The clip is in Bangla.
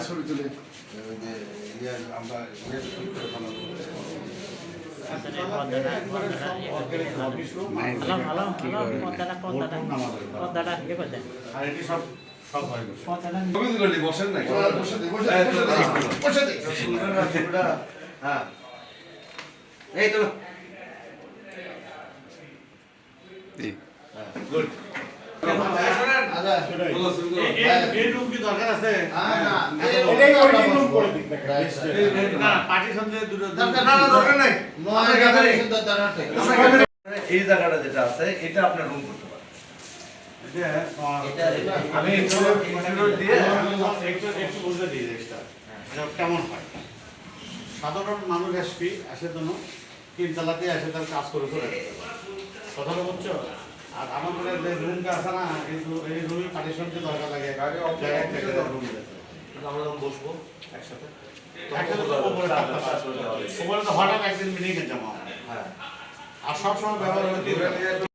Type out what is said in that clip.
ছবি তুলে আমরা বসেন না হ্যাঁ এই তো গুড এই জায়গাটা যেটা আছে এটা আপনার রুম করতে পারেন। আমি একটু বুঝতে দিই কেমন হয়। সাধারণ মানুষ আসবি আসে জন্য তিনতলাতে আসে তার কাজ করে চলে কথাটা বুঝছো। আর আমাদের যে রুমটা আছে না এই রুমে পার্টিশনকে দরকার লাগে আমরা যখন বসবো একসাথে হঠাৎ একদিন মিটিং এ জমা। হ্যাঁ আর সবসময় ব্যবহার